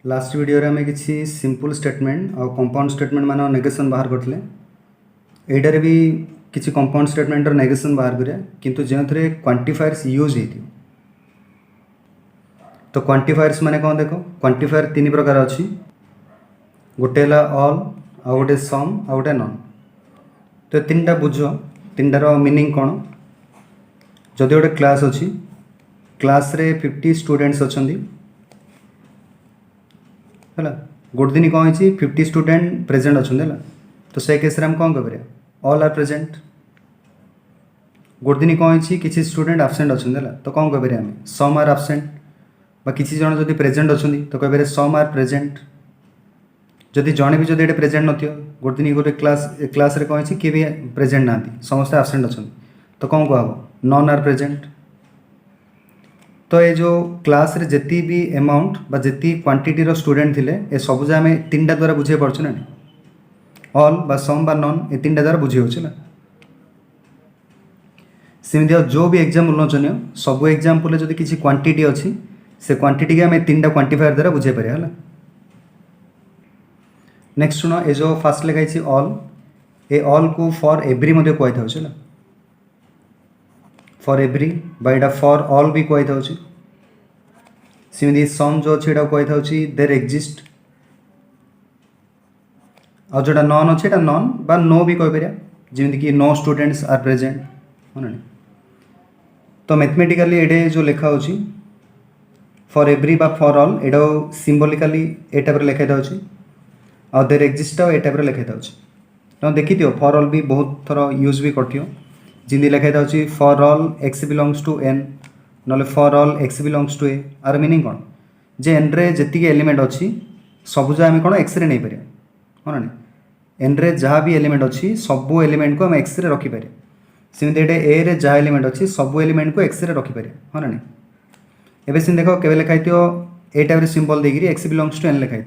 Last video रे हमें किसी सिंपल स्टेटमेंट और कंपाउंड स्टेटमेंट मान नेगेशन बाहर करते एटारे भी किसी कंपाउंड स्टेटमेंट नेगेशन बाहर करिया किंतु जो क्वांटिफायर्स यूज होती तो क्वांटिफायर्स माने कौन देख क्वांटिफायर तीन प्रकार अच्छी गोटे है ऑल आ गोटे सम आ गोटे नन तो तीन टा बुझ तीन टार मीनिंग कौन जदि गोटे क्लास अच्छी क्लास रे 50 स्टूडेंट्स अच्छा है गोटे दिन कौन है 50 स्टूडेंट प्रेजेंट अच्छा तो से केस हम कौन कह ऑल आर प्रेजेंट गोटे दिन कौन है किसी स्टूडेंट आबसेंट अच्छा तो कौन कह सम आर आबसेंट बा किसी जन जब प्रेजेंट अच्छा तो कह सम आर प्रेजेंट जदि जड़े भी जब प्रेजेंट नथियो गोटे दिन गोटे क्लास रे कौन है किए भी प्रेजेंट ना समस्ते आबसेंट अच्छा तो कौन कह नॉन आर प्रेजेंट तो ये जो क्लास रे जितनी भी अमाउंट बा जितनी क्वांटिटी रो स्टूडेंट थिले ए सब जा आम तीन टा द्वारा बुझे पार्छ ना ऑल बा सम बा नॉन ए तीन टा द्वारा बुझे होना सेमती जो भी एग्जाम्पल नचन सब एग्जाम्पल जब किसी क्वांटिटी अच्छी से क्वांटिटी के आम तीन टा क्वांटिफायर द्वारा बुझे पारे है नेक्स्ट शुण ए जो फास्ट लिखाई ऑल ए ऑल को फॉर एव्री कही फॉर एव्री बाईटा फॉर ऑल भी कही था सेमती सम जो अच्छे कही देर एक्जिस्ट आ जोटा नॉन अच्छे नॉन बा नो भी कहीपर जमीक कि नो स्टूडेंट्स आर प्रेजेंट है तो मैथमेटिकली ये जो लिखा हो फॉर एव्री बा for all Etah सिंबलिकली A type लिखाई था आ देर एक्जिस्ट ए टाइप लिखाई था तुम देखी थो फॉर ऑल भी बहुत थर यूज भी कर जिंदी लिखाई था for all X belongs to N ना for all X belongs to ए आर मीनिंग कौन जे एन रे जी एलिमेंट अच्छी सबूज आम कौन एक्स रे नहीं पारे हाँ ना एन रे जहाँ भी एलिमेंट अच्छी सबू एलिमेंट को आम एक्स रे रखिपारे सेमती ये ए रे जहाँ एलिमेंट अच्छी सबू एलिमेंट को एक्स रे रखिपारे हाँ ना एवं से देख के लिखाई ए टाइप सिंबल देकर एक्स बिलोंग्स टू एन लिखाई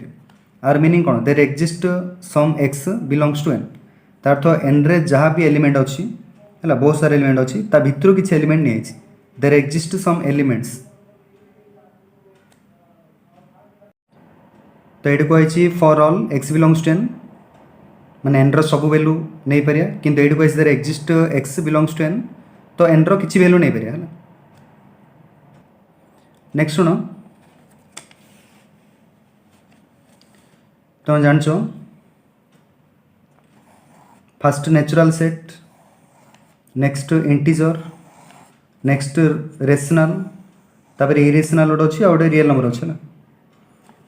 आर मीनिंग कौन there exist some X belongs to N तार अर्थ एन रे जहाँ भी एलिमेंट अच्छी है बहुत सारे एलिमेंट अच्छी ता भितर किसी एलिमेंट नहीं देर एक्जिस्ट सम एलिमेंट्स तो ये कही for all X belongs to N माने एन सब वैल्यू नहीं पारिया किंतु ये कही there exist X belongs to N तो एन किसी वैल्यू नहीं पारिया है नेक्स्ट शुण तुम जान first natural set next integer next rational तापर इरेशनल गोटे अच्छी गोटे रियल नंबर अच्छे ना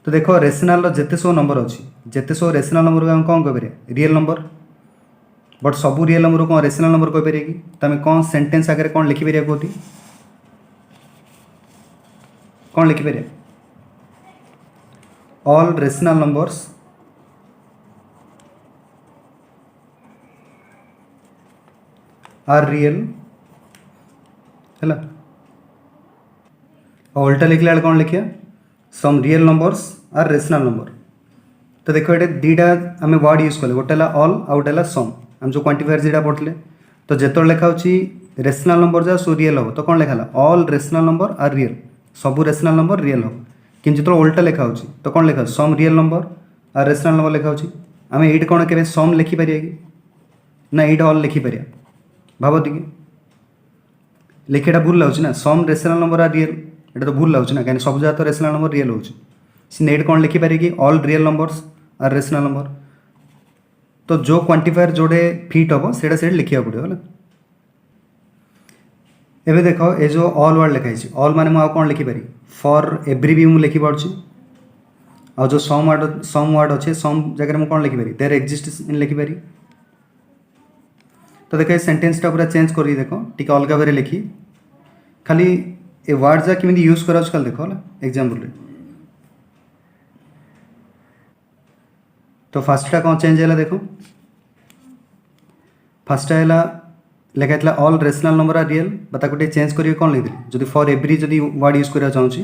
तो देख रेशनल जिते सब नंबर अच्छी जिते सब रेशनल नंबर को कौन कह रियल नंबर बट सबू रियल नंबर कौन रेशनल नंबर कहीपर कि तुम कौन सेंटेंस आगे कौन लिखिपर कौटी कौन लिखिपर all rational numbers are real है उल्टा लिखला कौन लिखिया some real numbers are rational number तो देखो ये दीटा आम वर्ड यूज कले गोटे ऑल आ गोटे सम आम जो क्वांटिफायर दीटा पढ़ते तो जिते लिखा रेशनल नंबर जहाँ सो रियल हम तो कौन लिखा all rational number are real सबू रेशनल नंबर रियल हम कि जो उल्टा लिखा तो कौन लिखा some real number are rational number लिखा आम ये कौन के सम लिखिपर कि ना ये ऑल लिखिपर भावती कि लिखेटा भूल लगुच ना सम रेशनल नंबर आर रियल ये तो भूल लगुच ना कहीं सब जगह तो रेशनल नंबर रियल होट कौन लिखिपर कि all real numbers are rational number तो जो क्वांटिफायर जोड़े फिट हम से लिखा पड़ो है एवं देख ये जो ऑल वर्ड लिखाई ऑल माने मुझे कौन लिखिपारी फॉर एव्री भी मुझे लिखिपार्ची आ जो सम वर्ड अच्छे सम जगह मुझे कौन लिखिपारी देर एक्जिस्ट इन लिखिपारी तो देख सेंटेंसटा पूरा चेंज कर देख टी अलग भाव लिखी खाली ए वर्ड जा कि यूज कर देख एग्जाम्पल तो फास्टा कौन चेंज है देख फास्टा है लिखाई all rational number are real बताके चेंज कर कौन लिखी जो फॉर एव्री जदि वर्ड यूज करना चाहूँगी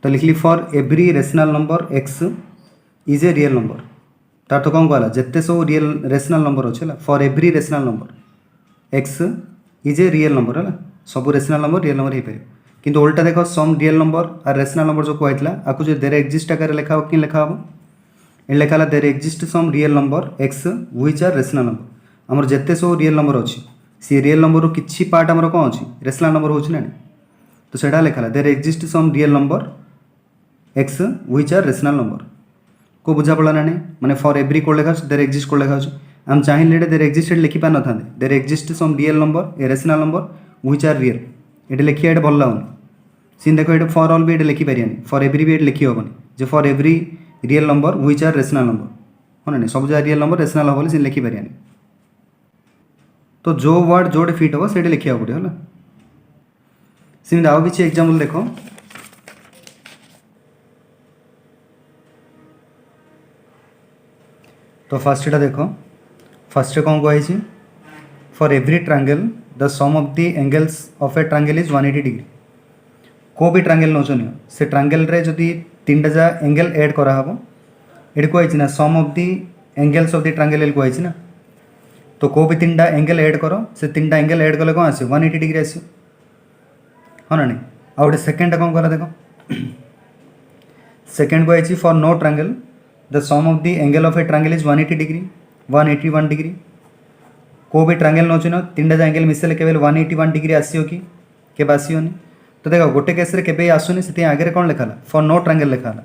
तो लिखली for every rational number x is a real number तार तो कौन कहला जिते सब रियल रेशनल नंबर अच्छे for every rational number x is a real number है सब रेशनल नंबर रियल नंबर हो पारे किंतु उल्टा देखो सम रियल नंबर और रेशनल नंबर जो कहला आपको जो देर एक्जिस्ट आकार लिखा हो कि लिखा हो ये लिखा there exist some real number X which are rational number आमर जिते सब रियल नंबर अच्छी सी रियल नंबर किसी पार्ट आमर कौन अच्छी रेशनल नंबर हो ना तो सेटा लिखा there exist some real number X which are rational number को बुझा पड़ा ना माने फॉर एवरी कोड लिखा देर एक्जिस्ट कोड लिखा आम चाहिए देर एक्जिस्ट लिखि पार न था there exist some real number a rational number which are real ये लिखिए ये भल लगुनि सीन देखो ये फॉर ऑल भी ये लिखिपारानी फॉर एवरी भी ये लिखी हेनी जो for every real number which are rational number हाँ ना सब जगह रियल नंबर रेशनल हम बोले लिखिपारानी तो जो वर्ड जोड़े फिट हम से लिखा पड़े है सेमती आउ कि एग्जाम्पल देख तो फर्स्ट देख फर्स्ट कौन कही for every triangle the sum of the angles of a triangle is 180 degree को भी ट्रायंगल नौचन से ट्रायंगल रे जदि तीन टा जा एंगल ऐड करा हबो एड कहि ना sum of the angles of the triangle कहि ना तो को भी तीन टा एंगल ऐड करो से तीन टा एंगल ऐड कले कौन आसे 180 डिग्री आसे हाँ ना नहीं आ गए सेकेंड कौन करा देखो सेकेंड कहि for no triangle the sum of the angle of a triangle is 180 degree 181 degree को भी ट्रायंगल नौचन तीन टा एंगल मिसेले केवल 181 डिग्री आसियो कि केबे आसियोनी तो देखो गोटे केस रे केबे आसुनी से आगे कौन लिखाला फॉर नो ट्रायंगल लिखाला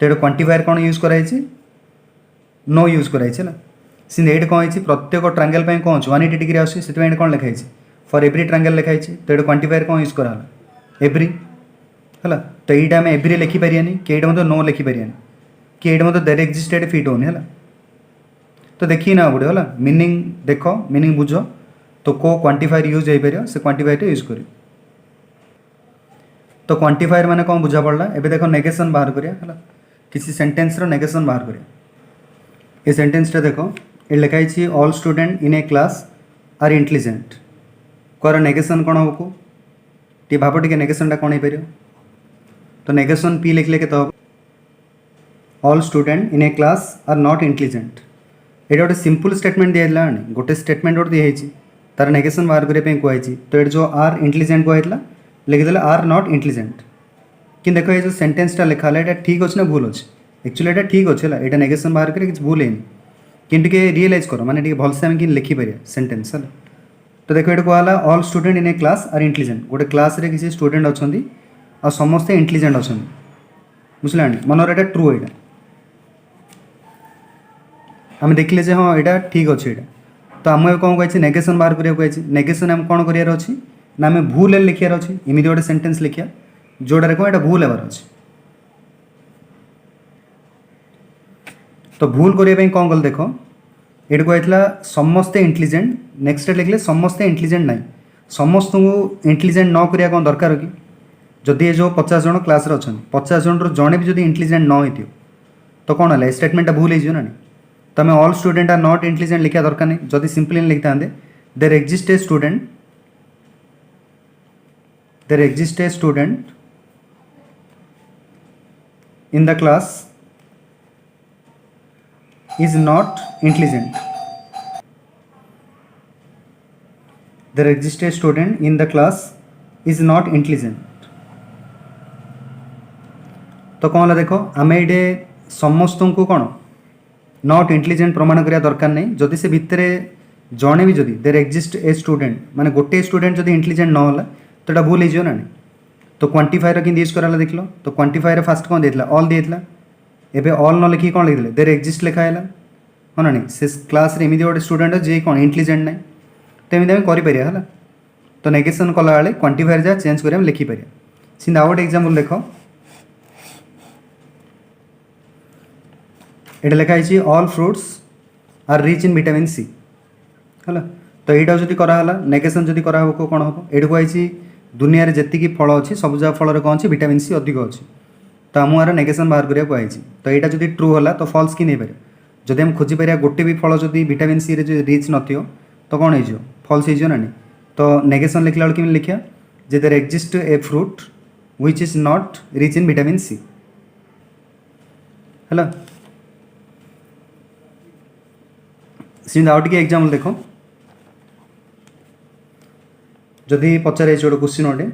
तो ये क्वांटिफायर कौन यूज कराई नो यूज कराई ना सी एट कौन है प्रत्येक ट्रायंगल पे कौन 180 डिग्री आसुनी कौन लिखाई फॉर एवरी ट्रायंगल लिखाई तो ये क्वांटिफायर कौन यूज कराला एवरी है तो ये आम एवरी लिखिपारानी कि ये नो लिखिपारानी कि ये देर एक्जिस्टेड फिट होनी है तो देखिए ना पड़े है मीनिंग देख मीनिंग बुझ तो को क्वांटिफायर यूज हो पार से क्वांटिफायर यूज कर तो क्वांटिफायर माने कौन बुझा पड़ा एबे देखो नेगेशन बाहर करिया है किसी सेंटेंस रो नेगेशन बाहर करिया ये सेंटेंस देखो ये लिखाई all student in a class are intelligent कोर नेगेशन कौन हम को टी भाव टी नेगेशन कौन हो पार तो नेगेशन पी लिखले के तो all student in a class are not intelligent ये गोटे सिंपल स्टेटमेंट दिया गोटे स्टेटमेंट गोटे दिखाई तार नेगेशन बाहर करने कहुई तो ये जो आर इंटेलिजेंट कहला लिखिदे आर नॉट इंटेलिजेंट कि देखो ये जो सेंटेंसटा लिखा है ठीक अच्छे ना भूल अच्छे एक्चुअली ये ठीक अच्छे है ये नेगेशन बाहर कर भूल है कि रियलाइज कर माने भलसे आम कि लिखिपर सेंटेंस है तो देखो ये कहला all student in a class are intelligent गोटे क्लास रे किसी स्टूडेंट अच्छा आ समस्ते इंटेलिजेंट अच्छा बुझला मनोर ये ट्रू ये आम देखिले हाँ यहाँ ठीक अच्छे यहाँ तो आम कौन कही नेगेशन बाहर करा कही नेगेशन आम कौन करार अच्छी ना आम भूल लिखार अच्छी इमिदी गोटे सेंटेंस लिखा जोड़े कौन यहाँ भूल होबार अच्छे तो भूल करने कौन कल देख ये कहला समस्ते इंटेलिजेंट नेक्स्ट लिखले समस्ते इंटेलिजेंट ना समस्त को इंटेलिजेंट न करिया कौन दरकार कि जदि ये जो 50 जन क्लास रे अच्छा 50 जन जड़े भी जदि इंटेलिजेंट न हो तो कौन है स्टेटमेंटा भूल हो ना तो आम all student are not intelligent लिखा दरकार नहीं जदि सिंपली लिखता there exist a student in the class is not intelligent. There exists a student in the class is not intelligent. तो कौन है देखो आम ये समस्त को कौन नॉट इंटेलिजेंट प्रमाण करिया दरकार नहीं जदि से भितर जड़े भी जदि देर एक्जिस्ट ए स्टूडेंट माने गोटे स्टूडेंट जदि इंटेलिजेंट न होला तो ये भूल हो ना तो क्वांटिफायर कि यूज कराला देख लो तो क्वांटिफायर फास्ट कौन देता ऑल देता एबे ऑल न लिखी कौन लिखले देर एक्जिस्ट लिखा है हाँ ना नहीं से क्लास रे एमती गोटे स्टूडेंट जे कौन इंटेलिजेंट ना तो एमती आम करें तो नेगेशन कला बेले क्वांटिफायर जहाँ चेंज कर लिखिपर सीधा आउ गोटे एग्जांपल देख ये लिखाई all fruits are rich in vitamin C है तो यहाँ जब कराला नेगेशन जब करा कौन हम ये कही दुनिया रे जेतिकी फल अच्छी सब जगह फल कौन अच्छी विटामिन सी अधिक अच्छी तो आम यार नेगेशन बाहर करा कही तो यहाँ जब ट्रू होला तो फल्स कि नहीं पारे जब हम खोजी पार गोटे भी फल जब विटामिन सी रे रिच नथियो तो कौन हो फल्स हो ना तो नेगेशन लिखला बेलू कि लिखा जे there exist a fruit which is not rich in vitamin C है सीधा आउ टे एग्जाम्पल देख जदि पचारे गोटे क्वेश्चन गोटे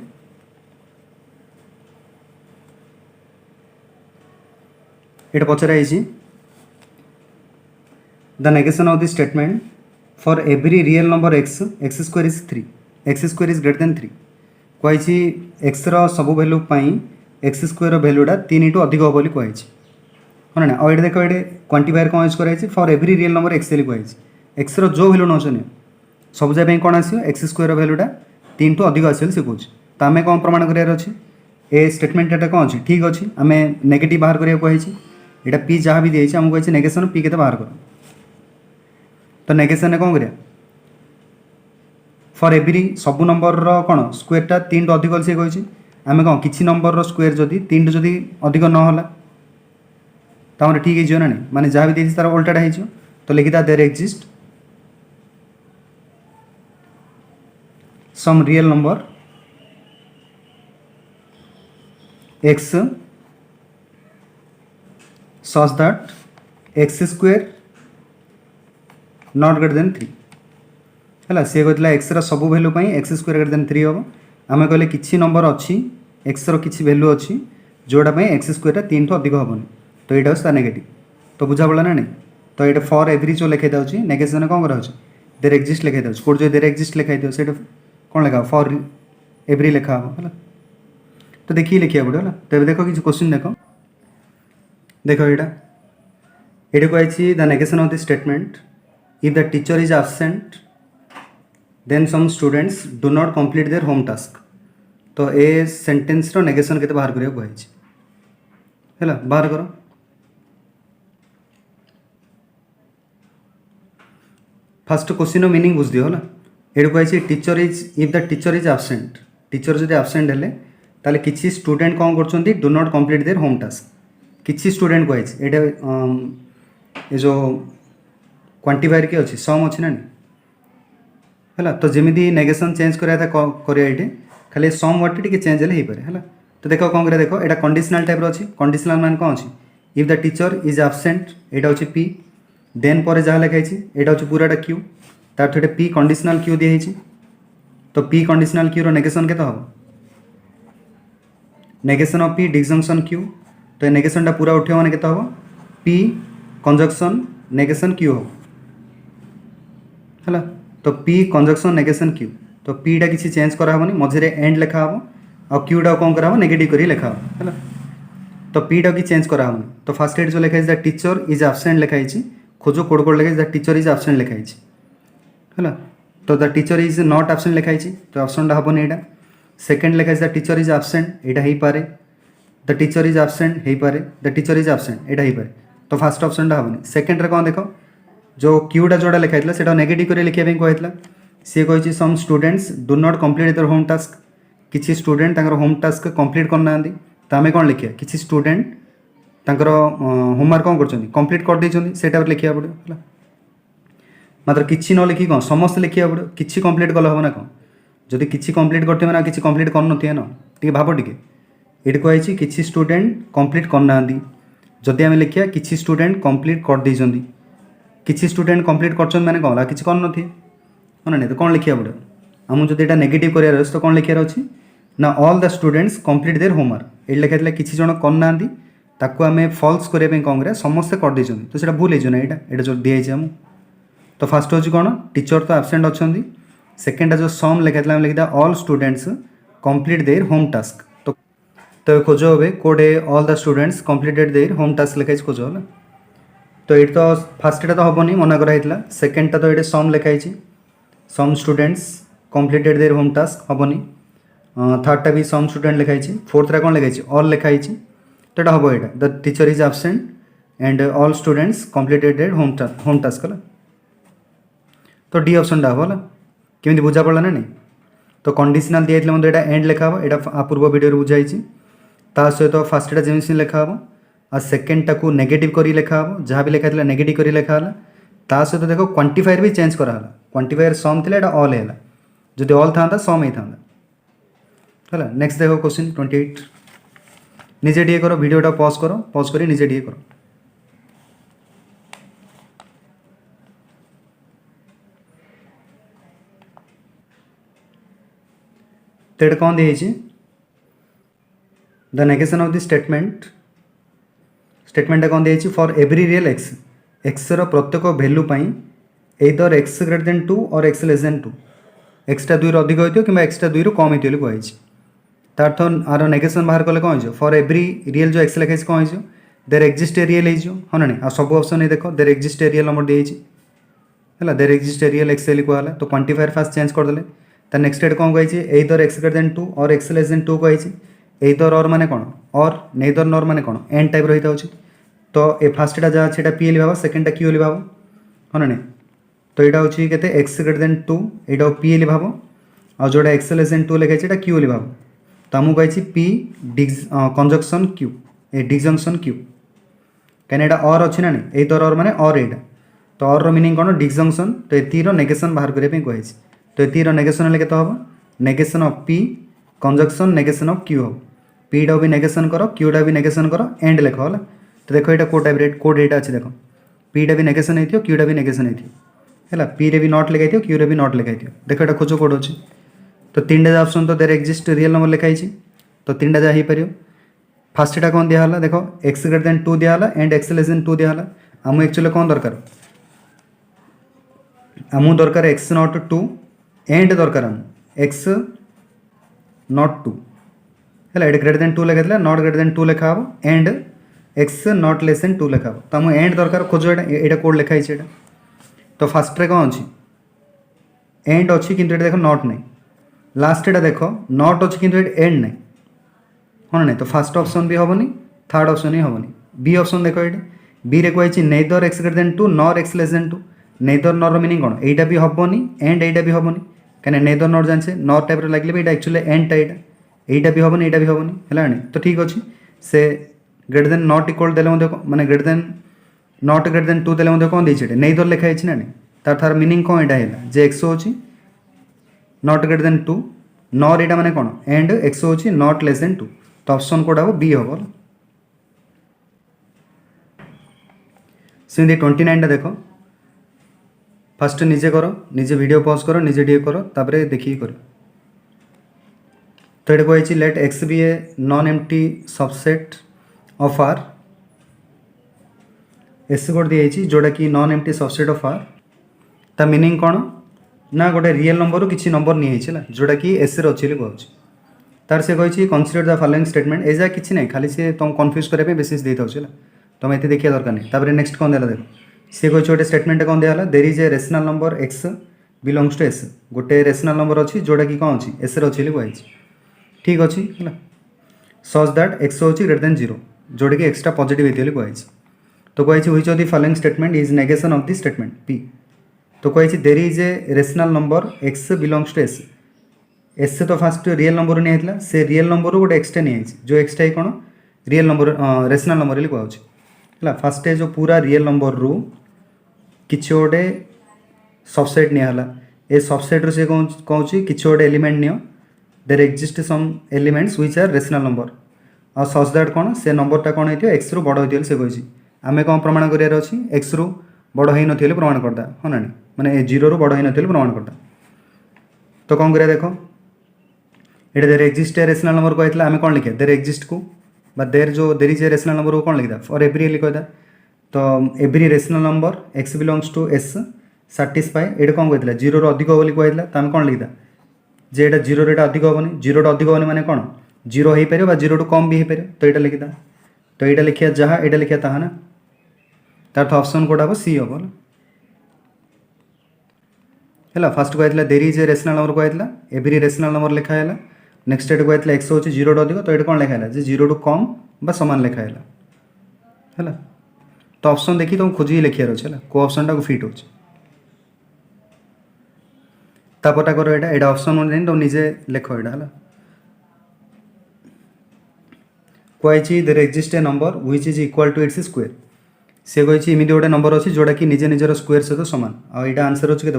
ये पचरा the negation of the statement for every real number x x square is 3 x square is greater than 3 कही एक्स सब भैल्यू एक्स स्क्वायर भैल्यूटा 3 टू अधिक हम कही हाँ ना और ये देख ये क्वांटिफायर कौन यूज कराई for every real number x कही एक्स रो भैल्यू नौ सब जगह कौन आस एक्स स्क्वायर भैल्यूटा 3 टू अधिक आस से कौच तो आम कौन प्रमाण करार अच्छे ए स्टेटमेंट एटा कौन अच्छी ठीक अच्छे आम नेगेटिव बाहर करा कही यहाँ पी जहाँ भी दिखाई आमको कही नेगेशन पी के बाहर कर तो नेगेशन कौन करिया फॉर एवरी सब नंबर कौन स्क्वेयरटा 3 टू अधिक सी कही आम कौन किसी नंबर स्क्वेयर जदि 3 टू जदि अधिक नहला तो ठीक है ना नहीं माने जहाँ भी देखिए तार उल्टाटा हो तो लिखिता there exist some real number x such that x square not greater than 3 है सी कहला एक्स सब value x square greater than 3 हम आम कहले किसी नंबर अच्छी एक्स किसी भैल्यू अच्छी जोटा एक्स स्क्वेयर 3 टू अधिक हेनी तो यहाँ हूँ नेगेटिव तो बुझा पड़ा ना नहीं तो ये फॉर एवरी जो लिखाई दूसरी नेगेशन कौन कर देर एक्जिस्ट लिखाई दूसरी कौट जो देर एक्जिस्ट लिखाई थो से कौन लिखा फॉर एवरी लिखा हम है तो देखिए लिखा पड़ो है तो देख किसी क्वेश्चन देख यहाँ ये कही the negation of the statement if the teacher is absent then some students do not complete their home task तो ए सेंटेंस रो नेगेशन केते बाहर करिया कही है बाहर करो फर्स्ट क्वेश्चन मीनिंग बुझ दियो है ये कही teacher is if the teacher is absent teacher जब absent हेले ताले किसी स्टूडेंट कौन कर do not complete their home task किसी स्टूडेंट कही ये जो क्वांटिफायर के अच्छी सम अच्छी ना है तो जमी नेगेशन चेंज कराया ये खाली सम वर्ड टी चेंज हो पारे है तो देख कौन कर देख यहाँ कंडीशनल टाइप अच्छी कंडीशनल मान कौन अच्छी if the teacher is absent यहाँ हूँ पी देन पर जहाँ लिखाई यहाँ हूँ पूराटा क्यू तार थोड़े पी कंडीशनल क्यू दिखाई तो P conditional Q rho negation के हम negation of P disjunction Q तो ये नेगेशनटा पूरा उठे मैंने के हम पी कंजक्शन नेगेशन क्यू हो है तो पी कंजक्शन नेगेशन क्यू तो पीटा किसी चेंज कराबनी मझे एंड लिखा हम आ क्यूटा कौन करा नेगेटिव कर लिखा है तो पीटा कि चेंज कराबनी तो फास्ट एड जो लिखाई द टीचर इज absent लिखाई खोजो कोड कोड लिखाई द टीचर इज absent लिखाई है तो the teacher is not absent लिखाई तो ऑप्शनटा हेनी यहाँ सेकेंड लिखाई द टीचर इज absent यहाँ हो पारे द टीचर इज absent हो पारे द टीचर इज absent यहाँ हो पारे तो फास्ट ऑप्शनटा हेनी सेकेंड रे कौन देख जो क्यूटा जोड़ा लिखाई से नेगेटिव कर लिखा कहला सी कही some students do not complete their home task किसी स्टूडेंट होम टास्क कंप्लीट करना तो आम कौन लिखा किसी स्टूडेंट होमवर्क कौन कर कंप्लीट कर देटा लिखा पड़ो है मात्र किसी न लिखी कौन समस्त लिखा पड़ो किसी कंप्लीट कल हम ना कौन जदि किसी कंप्लीट करते ना किसी कंप्लीट कर ना टे भाव टे ये कही किसी स्टूडेंट कंप्लीट करना जदि आम लिखा किसी स्टूडेंट कंप्लीट कर देइछन्ति किसी स्टूडेंट कंप्लीट कर मैंने कौन किसी कर नी हाँ नहीं तो कौन लिखा पड़ो आम जो यहाँ नेगेटिव करार तो कौन लिखार अच्छी ना all the students complete their homework ये लिखा किसी जन करना ताकू आम फल्स करने कौन करा समस्ते कर देइछन्ति तो सीटा भूल हो यहाँ जो दिखाई आम तो फास्ट हूँ कौन टीचर तो absent अच्छा सेकेंडा जो सम लिखा आम लिखा all students complete their home task तो खोज हे कोडे all the students completed their home task लिखाई खोज है तो ये तो फार्स्टा तो हेनी मना कराइला सेकेंडटा तो ये सम लिखाई some students completed their home task हेनी थर्डटा भी सम स्टूडेंट लिखाई फोर्थटा कौन लिखाई ऑल लिखाई तो यहाँ हम यहाँ the teacher is absent and all students completed their home task है तो डी ऑप्शनटा हम है केमी बुझा पड़ा ना नहीं तो कंडीशनल दिखाई मतलब यहाँ एंड लिखा हम यहाँ पूर्व वीडियो बुझाई ता सहित फार्स्टा जमी लिखा हम आ सेकेंडटा को नेगेटिव कर लिखा हम जहाँ भी लिखा नेगेटिव कर लिखा ता सहित देखो क्वांटिफायर भी चेंज कराला क्वांटिफायर सम थी यहाँ ऑल है जदि ऑल था सम ही था है नेक्स्ट देखो क्वेश्चन 28 निजे टे करो वीडियोटा पॉज कर निजे टे करो तो ये कौन दिखाई the negation of the statement statement कौन दिखाई for every real X X प्रत्येक value either X greater than 2 और एक्स लेस देन 2 एक्सटा 2 अधिक होती कि एक्सटा 2 कम होती कही तार आर नेगेशन बाहर कले कौन हो फॉर एवरी रियल जो एक्स लिखाई कौन हो देर एक्जिस्ट ए रियल हो हाँ ना आ सब ऑप्शन देख देर एक्जिस्ट ए रियल नंबर दिखाई है देर एक्जिस्ट ए रियल एक्स कहला तो क्वांटिफायर फास्ट चेंज करदे तो नेक्स्ट स्टेट कौन कही एदर एक्स ग्रेटर देन 2 और एक्स लेस देन 2 कही एदर और माने कौन और नेदर नर माने कौन एंड टाइप रही था तो ए फास्टा जहाँ से पी भाव सेकेंडटा क्यू भाव हाँ ना तो यहाँ हूँ के एक्स ग्रेटर देन 2 यहाँ पी एल भाव आ जोड़ा एक्स लेस देन 2 लिखाई क्यू एल भाव तो आमको कही P conjunction Q A disjunction Q कहीं और अच्छी ना नहीं एदर और माने और यहाँ तो और मीनिंग कौन डिजंक्शन तो एतिर नेगेशन बाहर करने कही तो एतिर नेगेशन हेल्ले के हम negation of P conjunction negation of Q हम पीटा भी नेगेशन कर क्यूटा भी नेगेशन कर एंड लिख है तो देखो यहाँ को टाइप कोड यहाँ अच्छे देख पीटा भी नेगेशन हो क्यूटा भी नेगेशन है पी रे भी नॉट लिखाई क्यू रे भी नॉट लिखाई देख यहाँ खोज कोड अच्छे तो 3टा ऑप्शन तो देर एक्जिस्ट रियल नंबर लिखाई तो 3टा जहाँ हो पार फास्टा कौन दिहला देख एक्स ग्रेटर देन 2 दिहला एंड एक्स लेस देन 2 दिहला आम एक्चुअली कौन दरकार आमू दरकार एक्स नॉट 2 एंड दरकार आम एक्स नॉट 2 है ग्रेटर देन 2 लिखा नॉट ग्रेटर देन 2 लिखा and x not less than 2 लिखा तो आम एंड दरकार खोज यहाँ कोड लिखाई है तो फास्ट कौन अच्छी एंड अच्छी कि देख नॉट नहीं लास्ट एटा देख नॉट अच्छी कि एंड नहीं हाँ ना तो फास्ट ऑप्शन भी हेनी थर्ड ऑप्शन ही हेनी बी ऑप्शन देख ये बी रे कही neither x greater than 2 nor x less than 2 neither nor meaning कौन यहाँ भी हेनी एंड यहाँ भी हेनी कहीं नेदर नर जाने नर टाइप लगे भी एक्चुअली एंड टाइप यहाँ भी हेनी यहाँ भी हेनी है तो ठीक अच्छे से ग्रेटर देन नॉट इक्वल देले माने greater than not greater than 2 देले कौन देछे नेदर लिखाई ना नहीं तार मीनिंग कौन यहाँ है जे एक्स होची नॉट ग्रेटर देन 2 नॉर यहाँ माने कौन एंड एक्स होची नॉट लेस देन 2 तो ऑप्शन कोड हम बी हम सेमती 29 देख फास्ट निजे कर निजे वीडियो पॉज कर निजे टी कर तापर देखिए कर तो ये कही let x be a non empty subset of R एस कोड दिखाई जोटा कि non empty subset of R ता मीनिंग कौन ना गोटे रियल नंबर किसी नंबर नहीं जोटा कि एस अच्छे कहूँ तार से कही कनसीडर द फॉलोइंग स्टेटमेंट एजा किसी ना खाली से तुम कन्फ्यूज करने बेसिस देता है तुम ये देखिए दरकार नहीं तापर नेक्स्ट कौन देला देख सी कही गोटे स्टेटमेंट कौन दिया there is a rational number x belongs to S गोटे रेशनल नंबर अच्छी जोटा कि कौन अच्छी एस अच्छी कही ठीक अच्छी है सच दैट एक्स हो ग्रेटर देन 0 जोटा कि एक्सट्रा पॉजिटिव होती कही तो कही which of the following statement is negation of the statement p तो कही there is a rational number x belongs to S S तो फास्ट रियल नंबर नहीं होता से रियल नंबर गोटे एक्सटा नहीं जो एक्सटा ही कौन रियल नंबर रेशनल नंबर कहूँ फास्ट जो पूरा रियल नंबर रू किसी गोटे सबसेट निला ए सबसेट से कहूँ कि गोटे एलिमेंट नियो there exist some elements which are rational number आ सच दैट कौन से नंबरटा कौन होती एक्स रु बड़ होती से कही आम कौन प्रमाण करार अच्छी एक्स रु बड़ हो नी प्रमाण करता हाँ ना माने 0 रु बड़ हो नी प्रमाण करता तो कौन करा देख ये there exist a rational number कहता आम कौन लिखा देर एक्जिस्ट को देर जो there is a rational number को कौन लिखा फॉर एवरी लिखा तो every rational number x belongs to S satisfy ये कौन कहता 0 रु अधिक बोली कहता तो आम कौन लिखा जे यहाँ 0 रे अधिक हेनी 0 टा अधिक हेनी माने कौन 0 हो पार 0 टू कम भी हो पार तो यहाँ लिखिदा तो यहाँ लिखा जहाँ यहाँ लिखा ताहा ना तार ऑप्शन कोड हम सी हम है फास्ट कहता there is a rational number कहता एवरी रेशनल नंबर लिखाला नेक्स्ट एट कहता एक्स हो 0 टू अधिक तो ये कौन लिखाला जे 0 टू कम बा सामान लिखाला है तो ऑप्शन देखी तुम खोजी लिखार अच्छे को ऑप्शन टाक फिट हो तापरटा कर यहाँ ऑप्शन जानी तुम निजे लिख यहाँ है कही there exist a number which is equal to its square सी कही इमिदी गोटे नंबर अच्छी जोटा कि निजे निजर स्क्वायर सहित सामान आईटा आंसर अच्छे के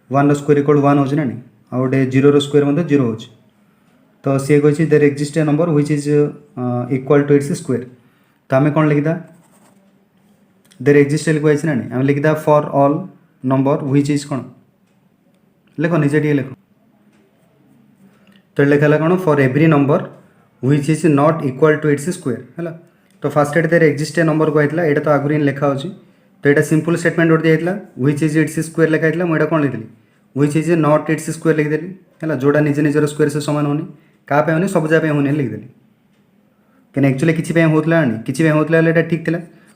1 रो स्क्वायर इक्वल 1 हो ना आ गोटे 0 रो स्क्वायर 0 हो तो सी कही there exist a number which is equal to its square तो आम कौन लिखिदा देर एक्जिस्ट कही ना आम लिखिदा for all number which is कौन लिख निजे टे लिख तो लिखा कौन for every number which is not equal to its square है तो फास्ट एड देर एक्जिस्ट ए नंबर कहला ये तो आगुरी लिखा हो तो यहाँ सिंपल स्टेटमेंट गोटे दिया व्हिच इज इट्स स्क्वायर लिखाई मुझे कौन लिखी which is not its square लिखिदेली है जोड़ा निजे निजर स्क्वायर से सामान होनी क्या होनी सब जगह होनी लिखिदेली कहीं एक्चुअली किसी होता किसी होता है ठीक थी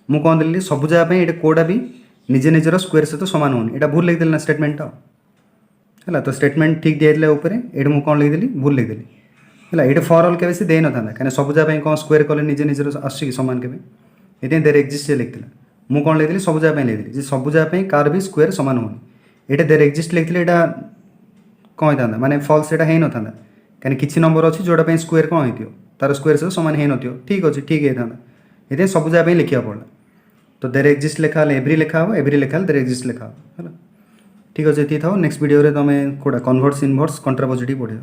मुझे कौन देली सब जगह ये कोड़ा भी निजे निजर स्क्वायर सहित सामान होनी यहाँ भूल लिखिदेली ना स्टेटमेंट है तो स्टेटमेंट ठीक दिया ऊपर ये मुझे कौन लिखिदेली भूल लिखिदेली है ये फॉर ऑल के दे ना था कहीं सब जगह कौन स्क्वायर कले निजे निजर आस सामान के ये देर एक्जिस्ट लिखी मुझे कौन लिखी सब जगह लिखी सब जगह कार भी स्क्वायर सामान होनी ये देर एक्जिस्ट लिखी यहाँ कौन होता माने फॉल्स यहाँ हो ना था कहीं किसी नंबर अच्छी जोटा स्क्वायर कौन हो तार स्क्वायर सहित सामान हो न ठीक अच्छे ठीक होता ये सब जगह लिखा पड़ा तो देर एक्जिस्ट लिखा एव्री लिखा हो एव्री लिखा देर एक्जिस्ट लिखा हो है ठीक अच्छे ये था नेक्स्ट वीडियो तुम कौटा कन्वर्स इनवर्स कंट्रापोजिटिव पढ़े